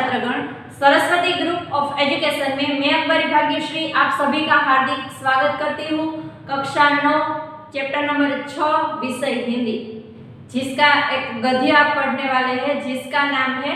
छात्रगण, Saraswati group of education में मैं अकबरी भाग्यश्री आप सभी का हार्दिक स्वागत करती हूँ। कक्षा 9 चैप्टर नंबर 6 विषय हिंदी, जिसका एक गद्य आप पढ़ने वाले हैं जिसका नाम है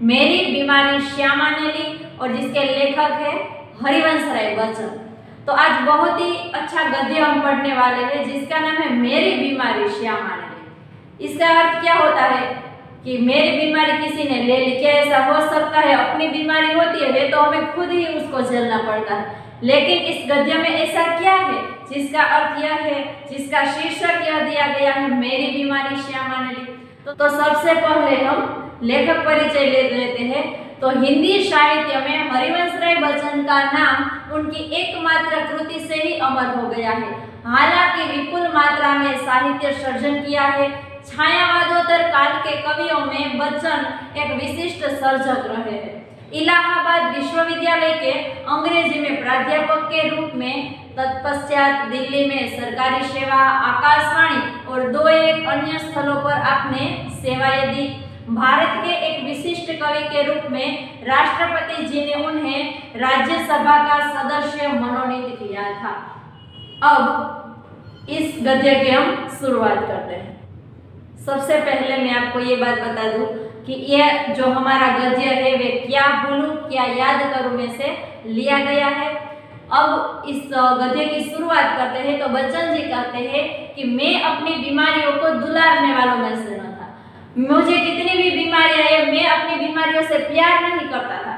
मेरी बीमारी श्यामा ने ली और जिसके लेखक है हरिवंश राय बच्चन। तो आज बहुत ही अच्छा गद्य हम पढ़ने वाले हैं जिसका नाम है मेरी बीमारी श्यामा ने ली। इसका अर्थ क्या होता है कि मेरी बीमारी किसी ने ले ली। क्या ऐसा हो सकता है? अपनी बीमारी होती है वे तो हमें खुद ही उसको झेलना पड़ता है, लेकिन इस गद्य में ऐसा क्या है जिसका अर्थ यह है, जिसका शीर्षक यह दिया गया है मेरी बीमारी श्यामा ने ली। तो सबसे पहले हम लेखक परिचय ले लेते हैं। तो हिंदी साहित्य में हरिवंश राय बच्चन का नाम उनकी एकमात्र कृति से ही अमर हो गया है। हालांकि विपुल मात्रा में साहित्य सर्जन किया है। छायावादोत्तर काल के कवियों में बच्चन एक विशिष्ट सर्जक रहे हैं। इलाहाबाद विश्वविद्यालय के अंग्रेजी में प्राध्यापक के रूप में, तत्पश्चात दिल्ली में सरकारी सेवा, आकाशवाणी और 2-1 अन्य स्थलों पर आपने सेवाएं दी। भारत के एक विशिष्ट कवि के रूप में राष्ट्रपति जी ने उन्हें राज्यसभा का सदस्य मनोनीत किया था। अब इस गद्य की हम शुरुआत करते हैं। सबसे पहले मैं आपको ये बात बता दूं कि यह जो हमारा गद्य है वे क्या भूलूं क्या याद करूं में से लिया गया है। अब इस गद्य की शुरुआत करते हैं तो बच्चन जी कहते हैं कि मैं अपनी बीमारियों को दुलारने वालों में से न था। मुझे कितनी भी बीमारियां है, मैं अपनी बीमारियों से प्यार नहीं करता था।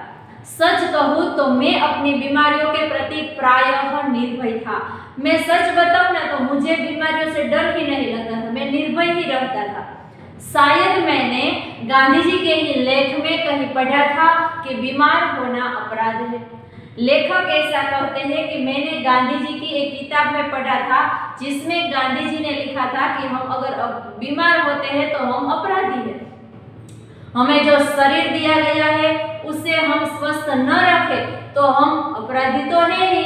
सच कहूँ तो मैं अपनी बीमारियों के प्रति प्रायः निर्भय था। मैं सच बताऊं ना तो मुझे बीमारियों से डर ही नहीं लगता था, मैं निर्भय ही रहता था। शायद मैंने गांधी जी के ही लेख में कहीं पढ़ा था कि बीमार होना अपराध है। लेखक ऐसा कहते हैं कि मैंने गांधी जी की एक किताब में पढ़ा था जिसमें गांधी जी ने लिखा था कि हम अगर बीमार होते हैं तो हम अपराधी हैं। हमें जो शरीर दिया गया है उसे हम स्वस्थ न रखें तो हम अपराधी तो है ही।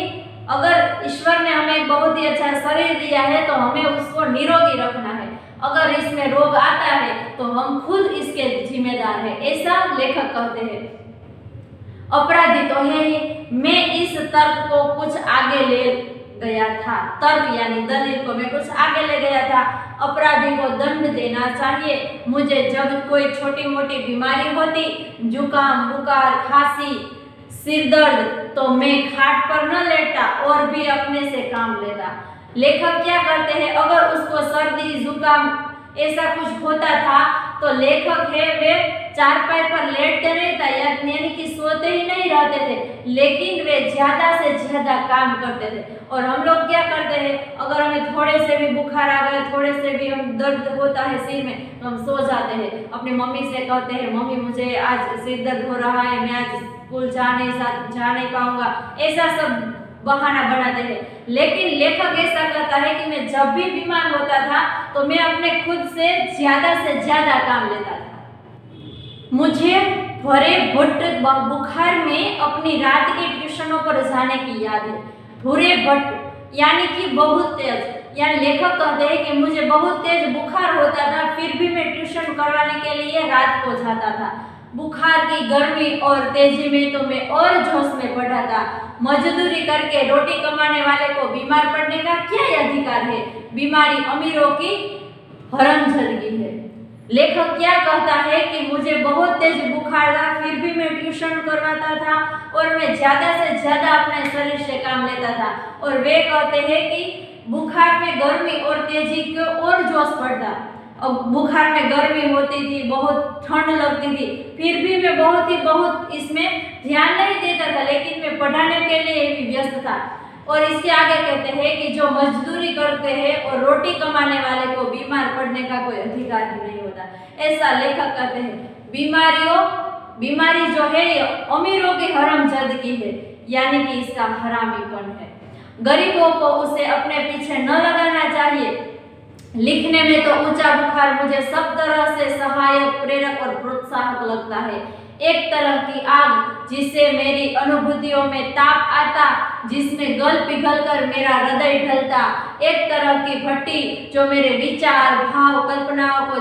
अगर ईश्वर ने हमें बहुत ही अच्छा शरीर दिया है तो हमें उसको निरोगी रखना है। अगर इसमें रोग आता है तो हम खुद इसके जिम्मेदार हैं, ऐसा लेखक कहते हैं। अपराधी तो है ही। मैं इस तर्क को कुछ आगे ले गया था। तर्क यानी दलील को मैं कुछ आगे ले गया था। अपराधी को दंड देना चाहिए। मुझे जब कोई छोटी मोटी बीमारी होती, जुकाम, बुखार, खांसी, सिर दर्द, तो मैं खाट पर न लेटा और भी अपने से काम लेता। लेखक क्या करते हैं, अगर उसको सर्दी, जुकाम ऐसा कुछ होता था तो लेखक है वे चारपाई पर लेटते नहीं था, यानी कि सोते ही नहीं रहते थे, लेकिन वे ज्यादा से ज्यादा काम करते थे। और हम लोग क्या करते हैं, अगर हमें थोड़े से भी बुखार आ गए, थोड़े से भी हम दर्द होता है सिर में तो हम सो जाते हैं। अपनी मम्मी से कहते हैं मम्मी मुझे आज सिर दर्द हो रहा है, मैं आज स्कूल जा नहीं पाऊंगा, ऐसा सब बहाना बनाते हैं। लेकिन लेखक ऐसा कहता है कि मैं जब भी बीमार होता था तो मैं अपने खुद से ज्यादा काम लेता था। मुझे भरे भट्ट बुखार में अपनी रात के ट्यूशनों पर जाने की याद है। भूरे भट्ट यानी कि बहुत तेज, यानी लेखक कहते हैं कि मुझे बहुत तेज बुखार होता था, फिर भी मैं ट्यूशन करवाने के लिए रात को जाता था। बुखार की गर्मी और तेजी में तो मैं और जोश में पढ़ा था। मजदूरी करके रोटी कमाने वाले को बीमार पड़ने का क्या अधिकार है? बीमारी अमीरों की हरमजदगी है। लेखक क्या कहता है कि मुझे बहुत तेज बुखार था, फिर भी मैं ट्यूशन करवाता था और मैं ज्यादा से ज्यादा अपने शरीर से काम लेता था। और वे कहते हैं कि बुखार में गर्मी और तेजी को और जोश बढ़ता। अब बुखार में गर्मी होती थी, बहुत ठंड लगती थी, फिर भी मैं बहुत इसमें ध्यान नहीं देता था, लेकिन मैं पढ़ाने के लिए भी व्यस्त था। और इसके आगे कहते हैं कि जो मजदूरी करते हैं और रोटी कमाने वाले को बीमार पड़ने का कोई अधिकार ही नहीं होता, ऐसा लेखक कहते हैं। बीमारी जो है ये अमीरों की हरमजदगी है, यानी कि इसका हरामीपन है। गरीबों को उसे अपने पीछे न लगाना चाहिए। लिखने में तो ऊंचा बुखार मुझे सब तरह से सहायक, प्रेरक और प्रोत्साहक लगता है। एक तरह की आग जिससे मेरी अनुभूतियों में ताप आता, जिसमें गल पिघल कर मेरा हृदय ढलता। एक तरह की भट्टी जो मेरे विचार, भाव, कल्पनाओं को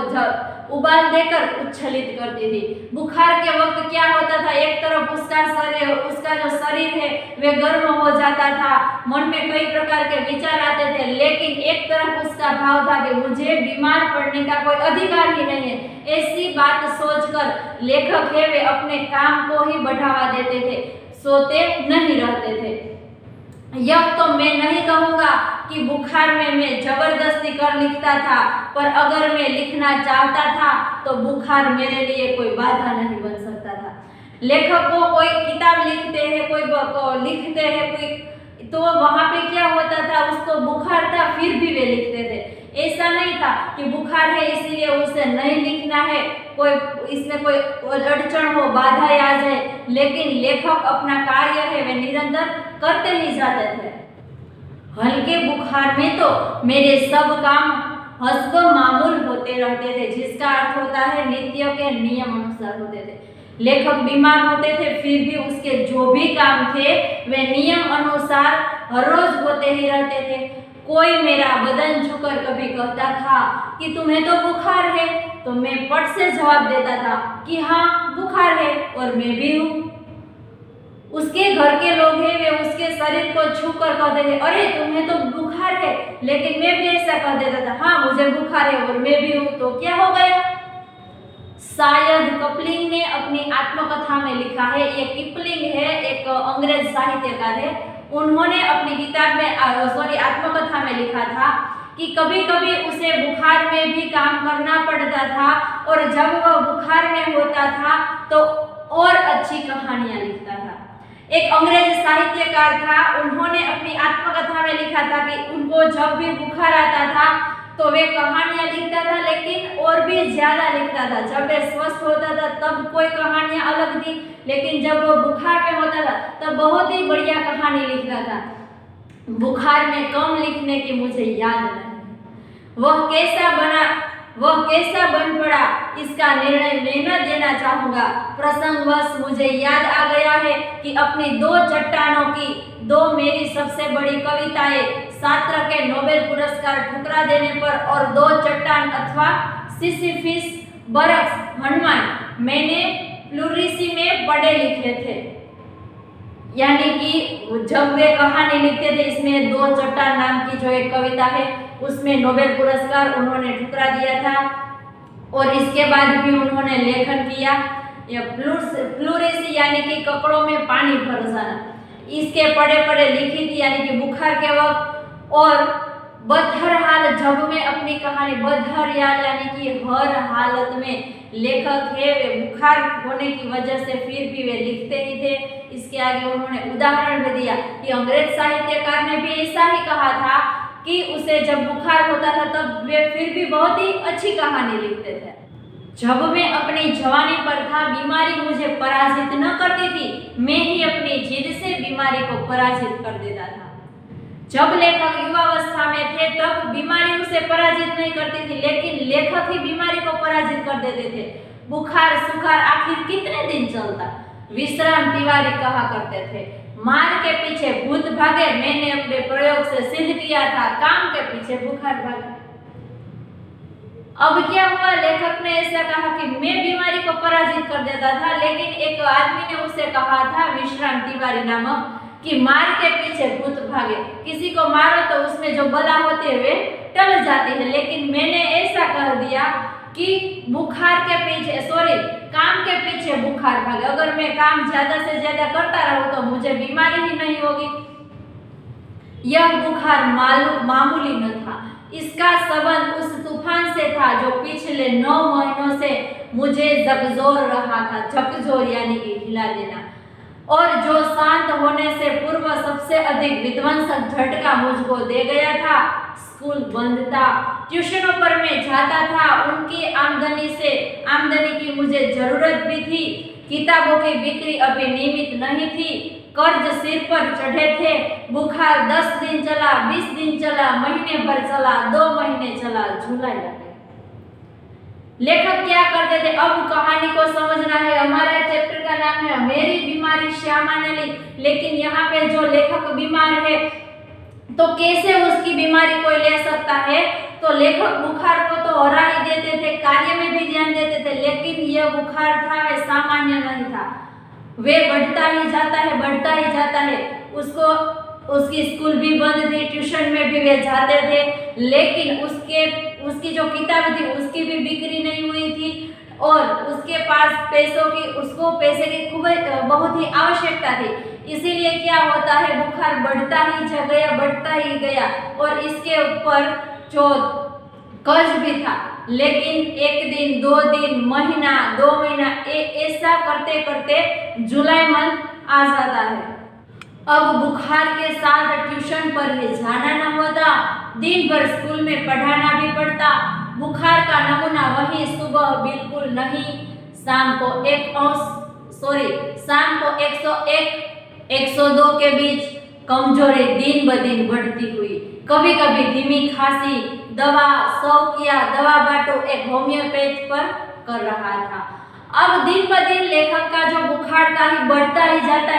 उबाल देकर उच्छलित करती थी। बुखार के वक्त क्या होता था, एक उसका जो शरीर है वे गर्म हो जाता था, मन में कई प्रकार के विचार आते थे, लेकिन एक तरफ उसका भाव था कि मुझे बीमार पड़ने का कोई अधिकार ही नहीं है। ऐसी बात सोचकर लेखक है वे अपने काम को ही बढ़ावा देते थे, सोते नहीं रहते थे। यह तो मैं नहीं कहूँगा कि बुखार में मैं जबरदस्ती कर लिखता था, पर अगर मैं लिखना चाहता था तो बुखार मेरे लिए कोई बाधा नहीं बन सकता था। लेखक को कोई किताब लिखते हैं, कोई लिखते हैं कोई, तो वहाँ पे क्या होता था, उसको बुखार था फिर भी वे लिखते थे। ऐसा नहीं था कि बुखार है इसीलिए उसे नहीं लिखना है, कोई इसमें कोई अड़चन हो, बाधा आ जाए, लेकिन लेखक अपना कार्य है वे निरंतर करते ही जाते थे। हल्के बुखार में तो मेरे सब काम हस्ब मामूल होते रहते थे, जिसका अर्थ होता है नित्य के नियम अनुसार होते थे। लेखक बीमार होते थे फिर भी उसके जो भी काम थे वे नियम अनुसार हर रोज होते ही रहते थे। कोई मेरा बदन छूकर कभी कहता था कि तुम्हें तो बुखार है, तो मैं पट से जवाब देता था कि हाँ बुखार है और मैं भी हूँ। उसके घर के लोग हैं वे उसके शरीर को छूकर कहते थे अरे तुम्हें तो बुखार है, लेकिन मैं भी ऐसा कह देता था हाँ मुझे बुखार है और मैं भी हूँ, तो क्या हो गया। शायद कपलिंग ने अपनी आत्मकथा में लिखा है, ये किपलिंग है, एक अंग्रेज साहित्यकार है, उन्होंने अपनी किताब में आत्मकथा में लिखा था कि कभी कभी उसे बुखार में भी काम करना पड़ता था, और जब वह बुखार में होता था तो और अच्छी कहानियां लिखता था। एक अंग्रेज साहित्यकार था, उन्होंने अपनी आत्मकथा में लिखा था कि उनको जब भी बुखार आता था तो वे कहानियां लिखता था, लेकिन और भी ज्यादा लिखता था। जब वे स्वस्थ होता था तब कोई कहानियां अलग थी, लेकिन जब वो बुखार में होता था तब बहुत ही बढ़िया कहानी लिखता था। बुखार में कम लिखने की मुझे याद नहीं, वह कैसा बन पड़ा इसका निर्णय मैं न देना चाहूँगा। प्रसंगवश मुझे याद आ गया है कि अपनी 2 चट्टानों की 2 मेरी सबसे बड़ी कविताएं सात्र के नोबेल पुरस्कार ठुकरा देने पर और 2 चट्टान अथवा सिसिफिस, बरक्स, हनुमान मैंने प्लूरिसी में पढ़े लिखे थे। यानी कि जब वे कहानी लिखते थे, इसमें 2 चट्टान नाम की जो एक कविता है उसमें नोबेल पुरस्कार उन्होंने ठुकरा दिया था, और इसके बाद भी उन्होंने लेखन किया। या प्लूरिसी यानी कि कपड़ों में पानी भर जाना, इसके पढ़े लिखी थी, यानी कि बुखार के वक्त। और बदहरहाल जब मैं अपनी कहानी बदहरहाल यानी कि हर हालत में लेखक है वे बुखार होने की वजह से फिर भी वे लिखते ही थे। इसके आगे उन्होंने उदाहरण भी दिया कि अंग्रेज साहित्यकार ने भी ऐसा ही कहा था कि उसे जब बुखार होता था तब वे फिर भी बहुत ही अच्छी कहानी लिखते थे। जब मैं अपनी जवानी पर था बीमारी मुझे पराजित न करती थी, मैं ही अपनी जिद से बीमारी को पराजित कर देता था। जब लेखक युवावस्था में थे तब बीमारी उसे पराजित नहीं करती थी, लेकिन लेखक ही बीमारी को पराजित कर देते थे। बुखार सुखार आखिर कितने दिन चलता, विश्राम तिवारी कहा करते थे। मार के पीछे भूत भागे, मैंने अपने प्रयोग से सिद्ध किया था काम के पीछे बुखार भागे। अब क्या हुआ, लेखक ने ऐसा कहा कि मैं बीमारी को पराजित कर देता था, लेकिन एक आदमी ने उसे कहा था विश्राम तिवारी नामक कि मार के पीछे भूत भागे। किसी को मारो तो उसमें जो बला होते हुए टल जाती है, लेकिन मैंने ऐसा कह दिया कि बुखार के पीछे काम के पीछे बुखार भागे। अगर मैं काम ज्यादा से ज्यादा करता रहूं तो मुझे बीमारी ही नहीं होगी। यह बुखार मामूली न था, इसका संबंध उस तूफान से था जो पिछले 9 महीनों से मुझे झकझोर रहा था। झकझोर यानी कि हिला देना, और जो शांत होने से पूर्व सबसे अधिक विध्वंसक झटका मुझको दे गया था। स्कूल बंद था, ट्यूशनों पर मैं जाता था, उनकी आमदनी की मुझे जरूरत भी थी। किताबों की बिक्री अभी नियमित नहीं थी, कर्ज सिर पर चढ़े थे। बुखार 10 दिन चला, 20 दिन चला, महीने भर चला, 2 महीने चला, जुलाई लगे। लेखक क्या करते थे, अब कहानी को समझना है। हमारे चैप्टर का नाम है मेरी बीमारी श्यामा ने ली, लेकिन यहाँ पे जो लेखक बीमार है तो कैसे उसकी बीमारी कोई ले सकता है। तो लेखक बुखार को तो हरा ही देते थे, कार्य में भी ध्यान देते थे, लेकिन यह बुखार था वह सामान्य नहीं था। वे बढ़ता ही जाता है, बढ़ता ही जाता है। उसको उसकी स्कूल भी बंद थी, ट्यूशन में भी वे जाते थे, लेकिन उसकी जो किताब थी उसकी भी बिक्री नहीं हुई थी और उसके पास उसको पैसे की बहुत ही आवश्यकता थी। इसीलिए क्या होता है, बुखार बढ़ता ही गया और इसके ऊपर जो कर्ज भी था। लेकिन एक दिन, 2 दिन, महीना, 2 महीना ऐसा करते करते जुलाई मंथ आ जाता है। अब बुखार के साथ ट्यूशन पर ही जाना न होता, दिन भर स्कूल में पढ़ाना भी पड़ता। बुखार का नमूना वही सुबह बिल्कुल नहीं, शाम को 101, 102 के बीच कमजोरी दिन ब दिन बढ़ती हुई। कभी कभी धीमी खांसी, दवा शौकिया दवा बाटो एक होम्योपैथ पर कर रहा था। अब दिन ब दिन लेखक का जो बुखार था बढ़ता ही जाता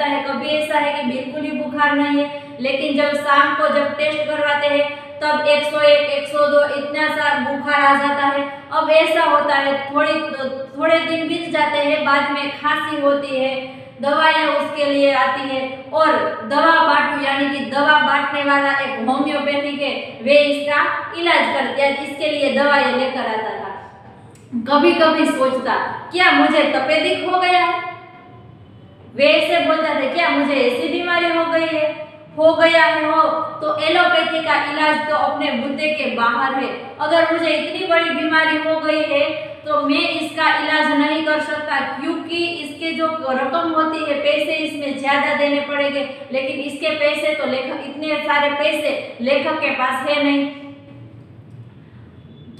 है। कभी ऐसा है कि बिल्कुल ही बुखार नहीं है, लेकिन जब शाम को जब टेस्ट करवाते हैं तब 101, 102 इतना सा बुखार आ जाता है। अब ऐसा होता है, थोड़े दिन बीत जाते हैं, बाद में खांसी होती है, दवाएं उसके लिए आती है और दवा बाटू यानी कि दवा बांटने वाला एक होम्योपैथिक है, वे इसका इलाज करते हैं, इसके लिए दवाएं लेकर आता था। कभी कभी सोचता क्या मुझे तपेदिक हो गया है, वे ऐसे बोलता थे क्या मुझे ऐसी बीमारी हो गया है तो एलोपैथी का इलाज तो अपने बुद्धे के बाहर है। अगर मुझे इतनी बड़ी बीमारी हो गई है तो मैं इसका इलाज नहीं कर सकता, क्योंकि इसके जो रकम होती है, पैसे इसमें ज्यादा देने पड़ेंगे, लेकिन इसके पैसे तो इतने सारे पैसे लेखक के पास है नहीं।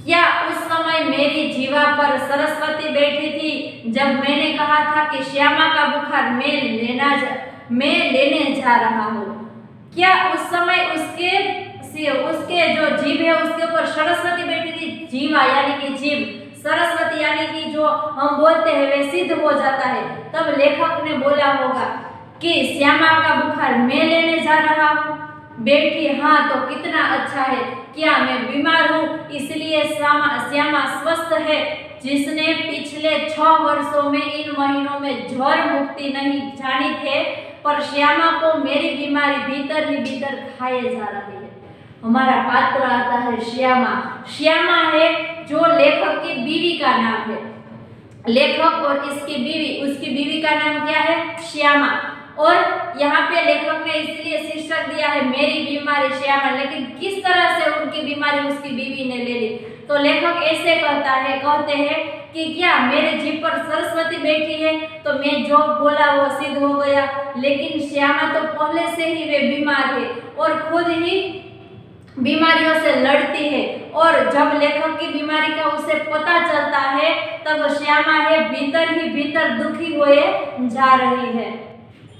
क्या उस समय मेरी जीवा पर सरस्वती बैठी थी जब मैंने कहा था कि श्यामा का बुखार मैं लेने जा रहा हूँ? क्या उस समय उसके जो जीभ है उसके ऊपर सरस्वती बैठी थी? जीवा यानी कि जीभ, सरस्वती यानी कि जो हम बोलते हैं वे सिद्ध हो जाता है। तब लेखक ने बोला होगा कि श्यामा का बुखार मैं लेने जा रहा हूँ। बेटी हाँ तो कितना अच्छा है, क्या मैं बीमार हूँ इसलिए श्यामा स्वस्थ है, जिसने पिछले 6 वर्षों में इन महीनों में ज्वर मुक्ति नहीं जानी थे, पर श्यामा को मेरी बीमारी भीतर ही भीतर खाए जा रही है। हमारा पात्र आता है श्यामा। श्यामा है जो लेखक की बीवी का नाम है। लेखक और उसकी बीवी का नाम क्या है? श्यामा। और यहाँ पे लेखक ने इसलिए शीर्षक दिया है मेरी बीमारी श्यामा, लेकिन किस तरह से उनकी बीमारी उसकी बीवी ने ले ली? तो लेखक ऐसे कहते हैं कि क्या मेरे जीभ पर सरस्वती बैठी है तो मैं जो बोला वो सिद्ध हो गया, लेकिन श्यामा तो पहले से ही वे बीमार है और खुद ही बीमारियों से लड़ती है, और जब लेखक की बीमारी का उसे पता चलता है तब श्यामा है भीतर ही भीतर दुखी हुए जा रही है।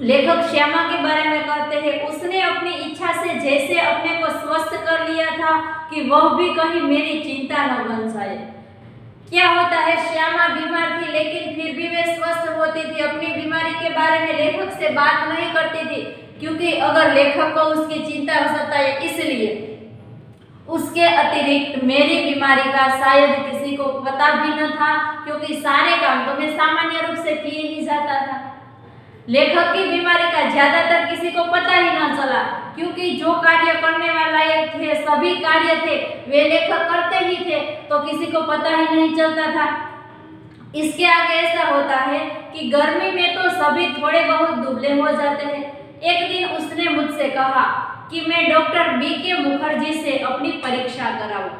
लेखक श्यामा के बारे में कहते हैं उसने अपनी इच्छा से जैसे अपने को स्वस्थ कर लिया था कि वह भी कहीं मेरी चिंता न बन जाए। क्या होता है, श्यामा बीमार थी लेकिन फिर भी वे स्वस्थ होती थी। अपनी बीमारी के बारे में लेखक से बात नहीं करती थी, क्योंकि अगर लेखक को उसकी चिंता हो सकता है, इसलिए उसके अतिरिक्त मेरी बीमारी का शायद किसी को पता भी न था, क्योंकि सारे काम तो मैं सामान्य रूप से किए ही जाता था। लेखक की बीमारी का ज्यादातर किसी को पता ही न चला, क्योंकि जो कार्य करने वाले थे सभी कार्य थे वे लेखक करते ही थे, तो किसी को पता ही नहीं चलता था। इसके आगे ऐसा होता है कि गर्मी में तो सभी थोड़े बहुत दुबले हो जाते हैं। एक दिन उसने मुझसे कहा कि मैं डॉक्टर B.K. मुखर्जी से अपनी परीक्षा कराऊं।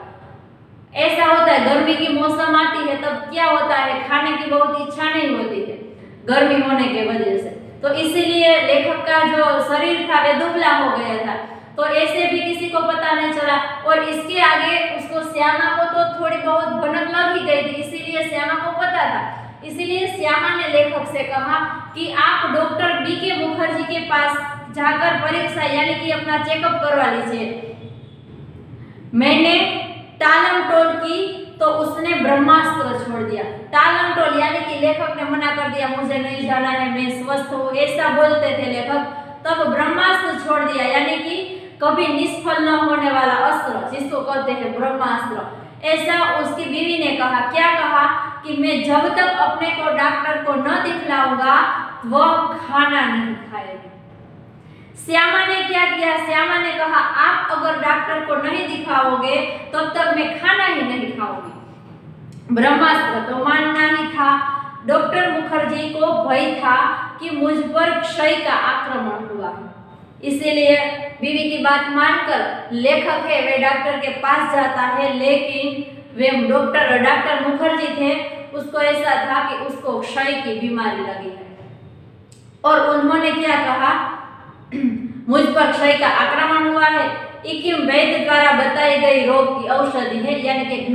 ऐसा होता है, गर्मी की मौसम आती है तब क्या होता है, खाने की बहुत इच्छा नहीं होती है गर्मी होने के वजह से, तो इसीलिए लेखक का जो शरीर था वे दुबला हो गया था। तो ऐसे भी किसी को पता नहीं चला, और इसके आगे उसको श्यामा को तो थोड़ी बहुत भनक लग ही गई थी, इसीलिए श्यामा को पता था। इसीलिए श्यामा ने लेखक से कहा कि आप डॉक्टर B.K. मुखर्जी के पास जाकर परीक्षा यानी कि अपना चेकअप करवा लीजिए। मैंने टालम टोल की तो उसने ब्रह्मास्त्र छोड़ दिया। टालम टोल यानी कि लेखक ने मना कर दिया, मुझे नहीं जाना है, मैं स्वस्थ हूँ, ऐसा बोलते थे लेखक। तब ब्रह्मास्त्र छोड़ दिया यानी कि कभी निष्फल न होने वाला अस्त्र, जिसको कहते हैं ब्रह्मास्त्र। ऐसा उसकी बीवी ने कहा। क्या कहा कि मैं जब तक अपने को डॉक्टर को न दिखलाऊंगा वह खाना नहीं खाएगी। श्यामा ने क्या किया? श्यामा ने कहा आप अगर डॉक्टर को नहीं दिखाओगे तब तक मैं खाना ही नहीं खाऊंगी। ब्रह्मास्त्र तो मानना ही था। डॉक्टर मुखर्जी को भय था कि मुझ पर क्षय का आक्रमण हुआ है, इसीलिए बीवी की बात मानकर लेखक है वे डॉक्टर के पास जाता है, लेकिन वे डॉक्टर मुखर्जी थे उसको ऐसा था कि उसको क्षय की बीमारी लगी है और उन्होंने क्या कहा, मुझ पर क्षय का आक्रमण हुआ है। इकिम वैद्य द्वारा बताई गई रोग की औषधि है, यानी कि एक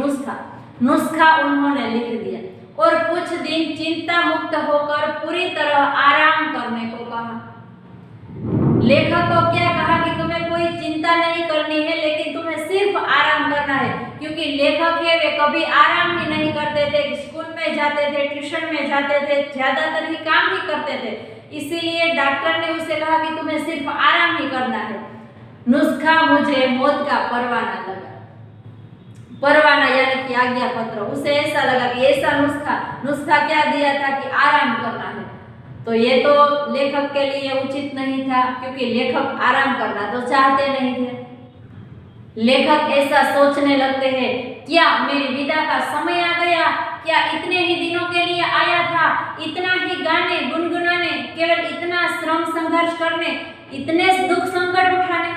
नुस्खा उन्होंने लिख दिया और कुछ दिन चिंता मुक्त होकर पूरी तरह आराम करने को कहा। लेखक को क्या कहा कि तुम्हें कोई चिंता नहीं करनी है, लेकिन तुम्हें सिर्फ आराम करना है, क्योंकि लेखक है वे कभी आराम ही नहीं करते थे। स्कूल में जाते थे, ट्यूशन में जाते थे, ज्यादातर ही काम ही करते थे, इसीलिए डॉक्टर ने उसे कहा कि तुम्हें सिर्फ आराम ही करना है। नुस्खा मुझे मौत का परवाना लगा। परवाना यानी कि आज्ञा पत्र। उसे ऐसा लगा कि ऐसा नुस्खा क्या दिया था कि आराम करना है, तो ये तो लेखक के लिए उचित नहीं था, क्योंकि लेखक आराम करना तो चाहते नहीं थे। लेखक ऐसा सोचने लगते हैं, क्या मेरी विदा का समय आ गया? क्या इतने ही दिनों के लिए आया था? इतना ही गाने गुनगुनाने, केवल इतना श्रम संघर्ष करने, इतने दुख संकट उठाने?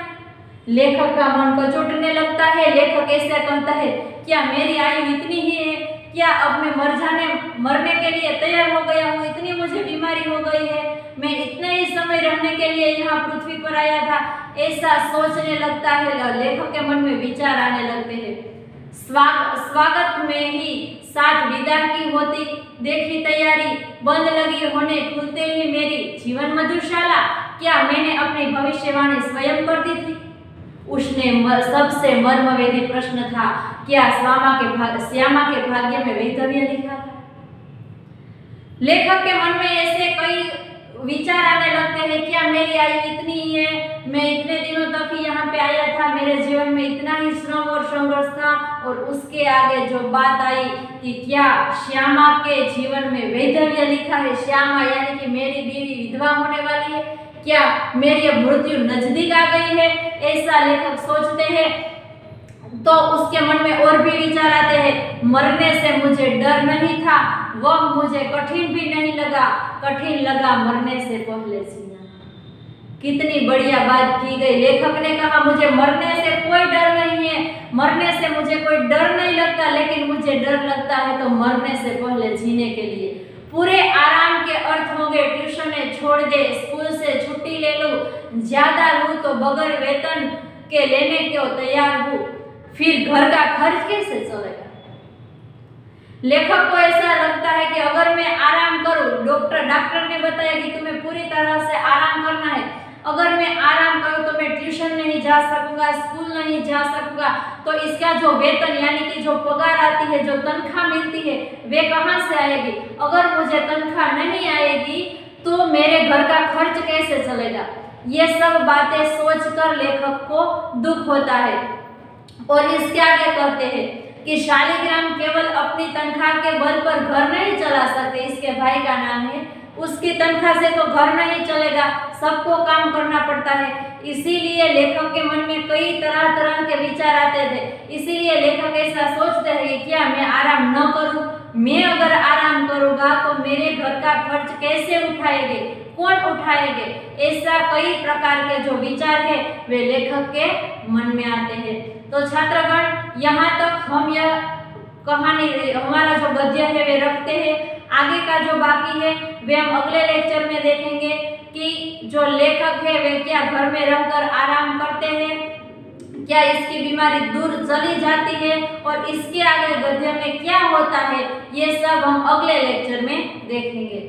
लेखक का मन को चोटने लगता है। लेखक ऐसा कहता है, क्या मेरी आयु इतनी ही है? क्या अब मैं मरने के लिए तैयार हो गया हूँ? इतनी मुझे बीमारी हो गई है, मैं इतने ही समय रहने के लिए यहाँ पृथ्वी पर आया था? ऐसा सोचने लगता है। लेखक के मन में विचार आने लगते हैं। स्वागत में ही साथ विदा की होती देखी तैयारी बंद लगी होने, खुलते ही मेरी जीवन मधुशाला। क्या मैंने अपनी भविष्यवाणी स्वयं कर दी थी? उसने सबसे मर्मवेदी प्रश्न था, क्या श्यामा के भाग्य में वैधव्य लिखा था? लेखक के मन में ऐसे कई विचार आने लगते हैं, क्या मेरी आयु इतनी ही है? मैं इतने दिनों तक ही यहाँ पे आया था, मेरे जीवन में इतना ही श्रम और संघर्ष था, और उसके आगे जो बात आई कि क्या श्यामा के जीवन में वैधव्य लिखा है? श्यामा यानी कि मेरी बीवी विधवा होने वाली है, क्या मेरी मृत्यु नजदीक आ गई है? ऐसा लेखक सोचते हैं। तो उसके मन में और भी विचार आते हैं, मरने से मुझे डर नहीं था, वह मुझे कठिन भी नहीं लगा, कठिन लगा मरने से पहले जीना। कितनी बढ़िया बात की गई। लेखक ने कहा मुझे मरने से कोई डर नहीं है, मरने से मुझे कोई डर नहीं लगता, लेकिन मुझे डर लगता है तो मरने से पहले जीने के लिए। पूरे आराम के अर्थ होंगे, ट्यूशन छोड़ दे, स्कूल से छुट्टी ले लूं, ज्यादा लूं तो बगैर वेतन के लेने को तैयार हूं, फिर घर का खर्च कैसे चलेगा? लेखक को ऐसा लगता है कि अगर मैं आराम करूं, डॉक्टर ने बताया कि तुम्हें पूरी तरह से आराम करना है, अगर मैं आराम करूं तो मैं ट्यूशन नहीं जा सकूंगा, स्कूल नहीं जा सकूंगा, तो इसका जो वेतन यानी कि जो पगार आती है, जो तनख्वाह मिलती है, वे कहाँ से आएगी? अगर मुझे तनख्वाह नहीं आएगी तो मेरे घर का खर्च कैसे चलेगा? ये सब बातें सोचकर लेखक को दुख होता है और इसके आगे कहते हैं कि शालिग्राम केवल अपनी तनख्वाह के बल पर घर नहीं चला सकते, इसके भाई का नाम है, उसकी तनख्वाह से तो घर नहीं चलेगा, सबको काम करना पड़ता है। इसीलिए लेखक के मन में कई तरह तरह के विचार आते थे। इसीलिए लेखक ऐसा सोचते हैं कि क्या मैं आराम न करूं? मैं अगर आराम करूंगा तो मेरे घर का खर्च कैसे उठाएंगे, कौन उठाएंगे? ऐसा कई प्रकार के जो विचार है वे लेखक के मन में आते हैं। तो छात्रगण, यहाँ तक हम यह कहानी, हमारा जो गद्य है वे रखते हैं। आगे का जो बाकी है वे हम अगले लेक्चर में देखेंगे कि जो लेखक है वे क्या घर में रहकर आराम करते हैं, क्या इसकी बीमारी दूर चली जाती है, और इसके आगे गद्य में क्या होता है, ये सब हम अगले लेक्चर में देखेंगे।